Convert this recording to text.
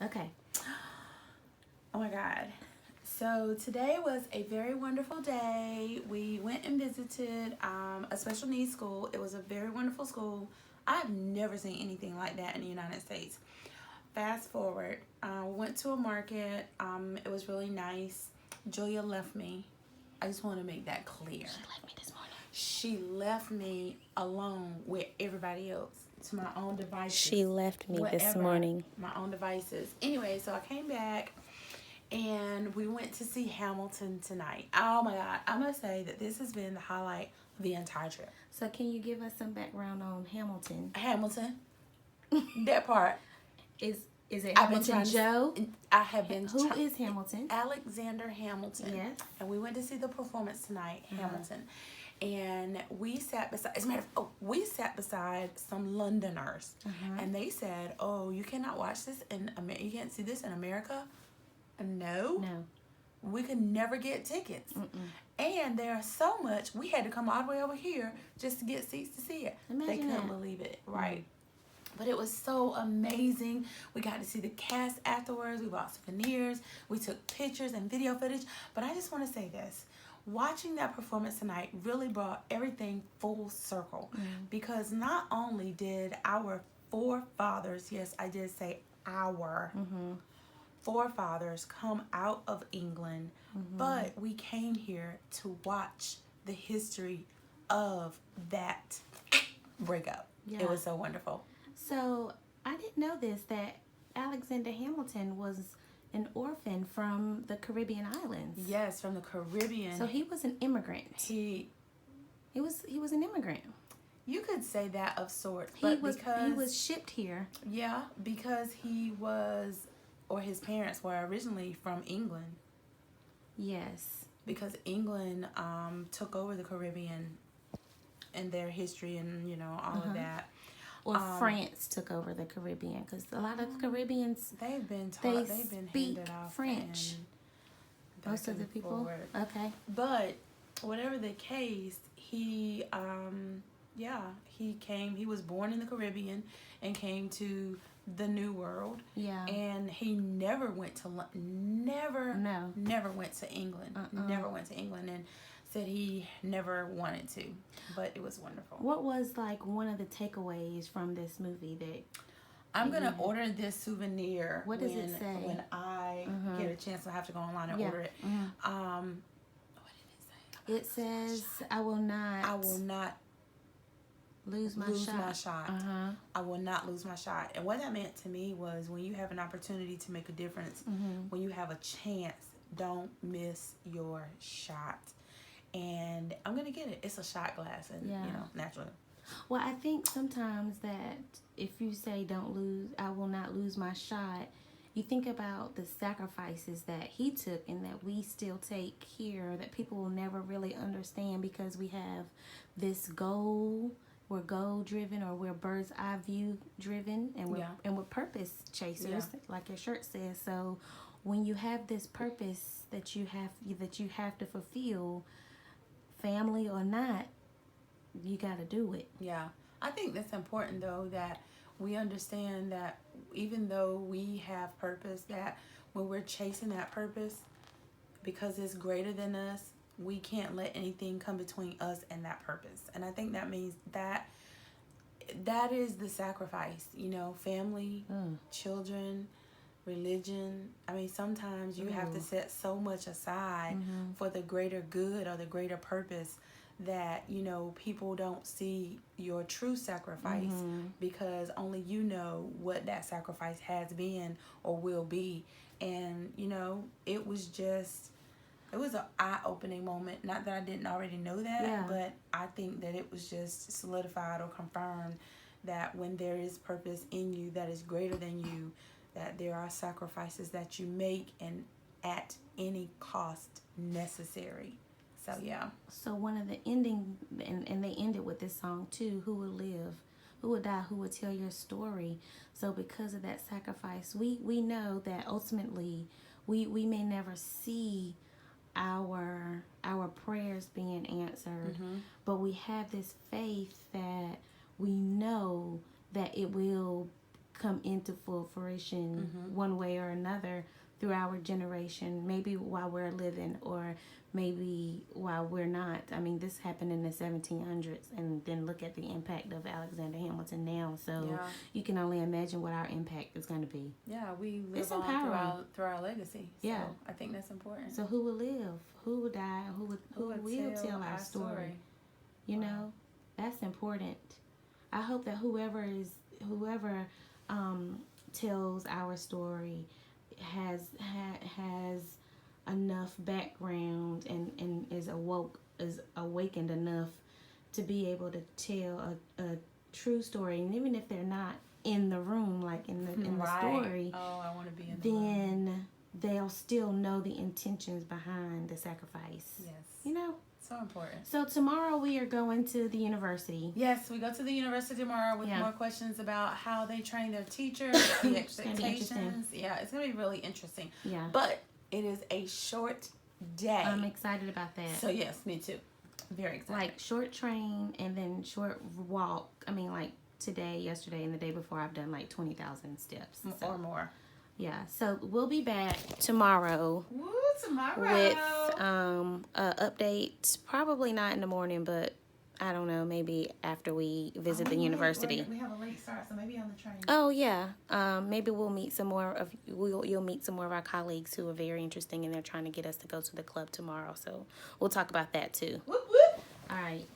Okay. Oh my God. So today was a very wonderful day. We went and visited a special needs school. It was a very wonderful school. I've never seen anything like that in the United States. Fast forward, we went to a market. It was really nice. Julia left me. I just want to make that clear. She left me this morning. She left me alone with everybody else to my own devices. She left me this Whatever, morning. My own devices. Anyway, so I came back and we went to see Hamilton tonight. Oh my God. I must say that this has been the highlight of the entire trip. So can you give us some background on Hamilton? Hamilton. That part. Is it I've been Hamilton trying to- Joe? I have been. Who is Hamilton? Alexander Hamilton. Yes. And we went to see the performance tonight, Hamilton. And we sat beside, as a matter of we sat beside some Londoners. And they said, oh, you cannot watch this in America. You can't see this in America? No. No. We could never get tickets. And there's so much, we had to come all the way over here just to get seats to see it. They Imagine couldn't that. believe it. Right. But it was so amazing. We got to see the cast afterwards. We bought souvenirs. We took pictures and video footage. But I just want to say this. Watching that performance tonight really brought everything full circle. Because not only did our forefathers, yes, I did say our forefathers come out of England, but we came here to watch the history of that breakup. Yeah. It was so wonderful. So I didn't know this, that Alexander Hamilton was an orphan from the Caribbean islands. Yes, from the Caribbean. So he was an immigrant. he He was an immigrant. you could say that of sorts, but He was shipped here. yeah, because he was, or his parents were originally from England, Yes. because England took over the Caribbean and their history and all of that. Or France took over the Caribbean, because a lot of Caribbeans, They've been they taught. They've been speak handed off French. and back most of the and people. forward. Okay. But whatever the case, he came. He was born in the Caribbean and came to the New World. Yeah. And he never went to No. never went to England. Never went to England, and said he never wanted to. But it was wonderful. What was like one of the takeaways from this movie that I'm gonna order this souvenir. What does it say? When I get a chance, I have to go online and order it. What did it say? it says, I will not lose my shot. I will not lose my shot. And what that meant to me was, when you have an opportunity to make a difference, when you have a chance, don't miss your shot. And I'm gonna get it. It's a shot glass, and naturally. Well, I think sometimes that if you say I will not lose my shot, you think about the sacrifices that he took and that we still take here, that people will never really understand, because we have this goal. We're goal driven, or we're bird's eye view driven, and we're purpose chasers, like your shirt says. So when you have this purpose that you have to fulfill, family or not, you got to do it. Yeah. I think that's important, though, that we understand that even though we have purpose, that when we're chasing that purpose, because it's greater than us, we can't let anything come between us and that purpose. And I think that means that is the sacrifice, family, children, religion. I mean, sometimes you have to set so much aside for the greater good or the greater purpose that, people don't see your true sacrifice, because only you know what that sacrifice has been or will be. And, it was an eye-opening moment. Not that I didn't already know that, but I think that it was just solidified or confirmed that when there is purpose in you that is greater than you, that there are sacrifices that you make, and at any cost necessary. So, yeah. So one of the ending, and they ended with this song too, who will live, who will die, who will tell your story. So because of that sacrifice, we know that ultimately we may never see our prayers being answered, but we have this faith that we know that it will come into full fruition one way or another through our generation, maybe while we're living or maybe while we're not. I mean, this happened in the 1700s, and then look at the impact of Alexander Hamilton now. So Yeah. you can only imagine what our impact is going to be. Yeah, we It's live on empowering. through our legacy. So Yeah. I think that's important. So who will live? Who will die? Who will tell our story? You know, that's important. I hope that whoever tells our story has enough background and is awakened enough to be able to tell a true story, and even if they're not in the room, like in the story, oh, I want to be in the room. then they'll still know the intentions behind the sacrifice. Yes. You know? So important. So tomorrow we are going to the university. Yes, we go to the university tomorrow with more questions about how they train their teachers, the expectations. Yeah, it's going to be really interesting. Yeah. But it is a short day. I'm excited about that. So yes, me too. Very excited. Like short train and then short walk. I mean, like today, yesterday, and the day before, I've done like 20,000 steps. Or more. Yeah. So we'll be back tomorrow. Woo, tomorrow. With an update. Probably not in the morning, but I don't know. Maybe after we visit the university. We have a late start, so maybe on the train. Oh yeah. Maybe we'll meet some more of you'll meet some more of our colleagues who are very interesting, and they're trying to get us to go to the club tomorrow. So we'll talk about that too. Whoop whoop. All right.